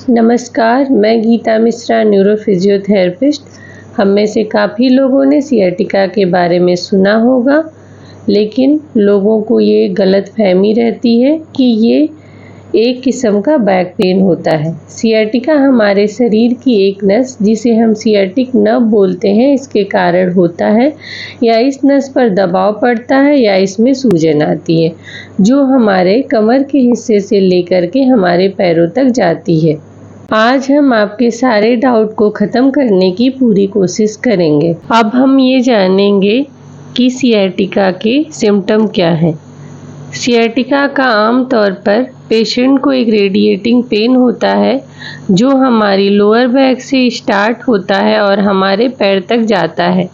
नमस्कार, मैं Gita Mishra, neuro physiotherapist. हम में से काफ़ी लोगों ने सियाटिका के बारे में सुना होगा, लेकिन लोगों को ये गलतफहमी रहती है कि ये एक किस्म का बैक पेन होता है। सियाटिका हमारे शरीर की एक नस, जिसे हम सियाटिक नर्व बोलते हैं, इसके कारण होता है, या इस नस पर दबाव पड़ता है या इसमें सूजन आती है, जो हमारे कमर के हिस्से से लेकर के हमारे पैरों तक जाती है। आज हम आपके सारे डाउट को ख़त्म करने की पूरी कोशिश करेंगे। अब हम ये जानेंगे कि सियाटिका के सिम्टम क्या हैं। सियाटिका का आम तौर पर पेशेंट को एक रेडिएटिंग पेन होता है, जो हमारी लोअर बैक से स्टार्ट होता है और हमारे पैर तक जाता है।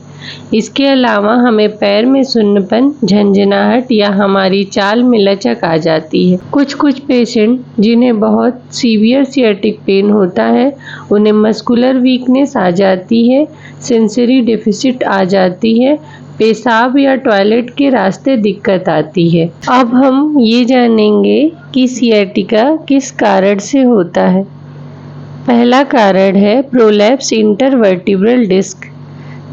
इसके अलावा हमें पैर में सुन्नपन, झंझनाहट या हमारी चाल में लचक आ जाती है। कुछ पेशेंट जिन्हें बहुत सीवियर सियाटिक पेन होता है, उन्हें मस्कुलर वीकनेस आ जाती है, सेंसरी डेफिसिट आ जाती है, पेशाब या टॉयलेट के रास्ते दिक्कत आती है। अब हम ये जानेंगे कि सियाटिका किस कारण से होता है। पहला कारण है प्रोलैप्स इंटरवर्टिब्रल डिस्क,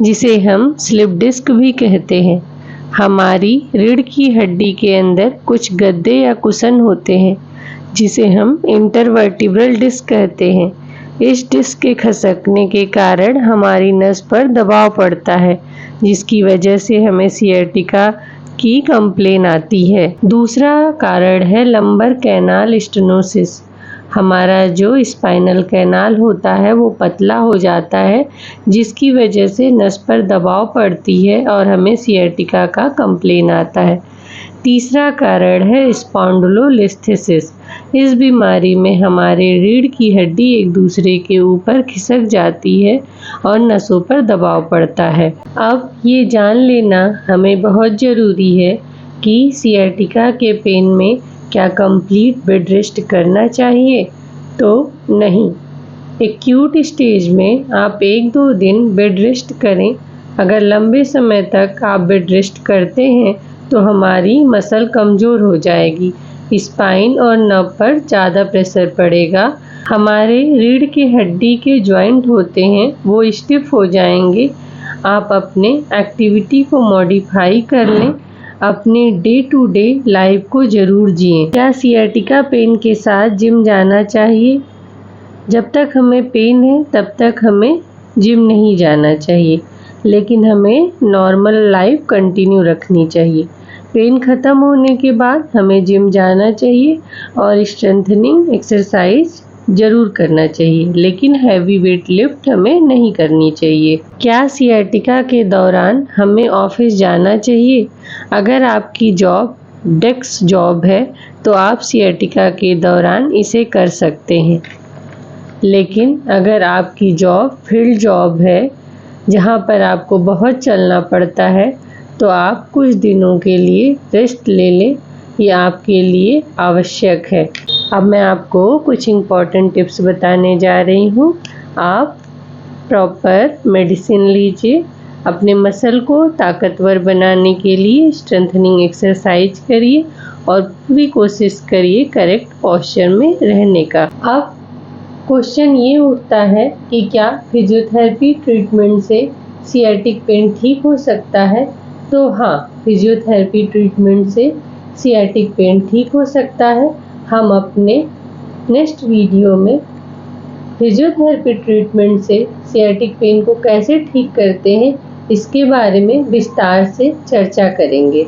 जिसे हम स्लिप डिस्क भी कहते हैं। हमारी रीढ़ की हड्डी के अंदर कुछ गद्दे या कुशन होते हैं, जिसे हम इंटरवर्टिब्रल डिस्क कहते हैं। इस डिस्क के खसकने के कारण हमारी नस पर दबाव पड़ता है, जिसकी वजह से हमें सियाटिका की कंप्लेन आती है। दूसरा कारण है लंबर कैनाल स्टेनोसिस। हमारा जो स्पाइनल कैनाल होता है वो पतला हो जाता है, जिसकी वजह से नस पर दबाव पड़ती है और हमें सियाटिका का कंप्लेन आता है। तीसरा कारण है स्पॉन्डिलोलिस्थेसिस। इस बीमारी में हमारे रीढ़ की हड्डी एक दूसरे के ऊपर खिसक जाती है और नसों पर दबाव पड़ता है। अब ये जान लेना हमें बहुत ज़रूरी है कि सियाटिका के पेन में क्या कंप्लीट बेड रेस्ट करना चाहिए? तो नहीं। एक्यूट स्टेज में आप 1-2 दिन बेड रेस्ट करें। अगर लंबे समय तक आप बेड रेस्ट करते हैं तो हमारी मसल कमज़ोर हो जाएगी, स्पाइन और नर्व पर ज़्यादा प्रेशर पड़ेगा, हमारे रीढ़ की हड्डी के जॉइंट होते हैं वो स्टिफ हो जाएंगे। आप अपने एक्टिविटी को मॉडिफाई कर लें, अपने डे टू डे लाइफ को ज़रूर जिएं। क्या सियाटिका पेन के साथ जिम जाना चाहिए? जब तक हमें पेन है तब तक हमें जिम नहीं जाना चाहिए, लेकिन हमें नॉर्मल लाइफ कंटिन्यू रखनी चाहिए। पेन ख़त्म होने के बाद हमें जिम जाना चाहिए और स्ट्रेंथनिंग एक्सरसाइज ज़रूर करना चाहिए, लेकिन हैवी वेट लिफ्ट हमें नहीं करनी चाहिए। क्या सियाटिका के दौरान हमें ऑफिस जाना चाहिए? अगर आपकी जॉब डेस्क जॉब है तो आप सियाटिका के दौरान इसे कर सकते हैं, लेकिन अगर आपकी जॉब फील्ड जॉब है, जहां पर आपको बहुत चलना पड़ता है, तो आप कुछ दिनों के लिए रेस्ट ले लें, ये आपके लिए आवश्यक है। अब मैं आपको कुछ इम्पॉर्टेंट टिप्स बताने जा रही हूँ। आप प्रॉपर मेडिसिन लीजिए, अपने मसल को ताकतवर बनाने के लिए स्ट्रेंथनिंग एक्सरसाइज करिए और पूरी कोशिश करिए करेक्ट पोस्चर में रहने का। अब क्वेश्चन ये उठता है कि क्या फिजियोथेरेपी ट्रीटमेंट से सियाटिक पेन ठीक हो सकता है? तो हाँ, फिजियोथेरेपी ट्रीटमेंट से सियाटिक पेन ठीक हो सकता है। हम अपने नेक्स्ट वीडियो में फिजियोथेरेपी ट्रीटमेंट से सियाटिक पेन को कैसे ठीक करते हैं, इसके बारे में विस्तार से चर्चा करेंगे।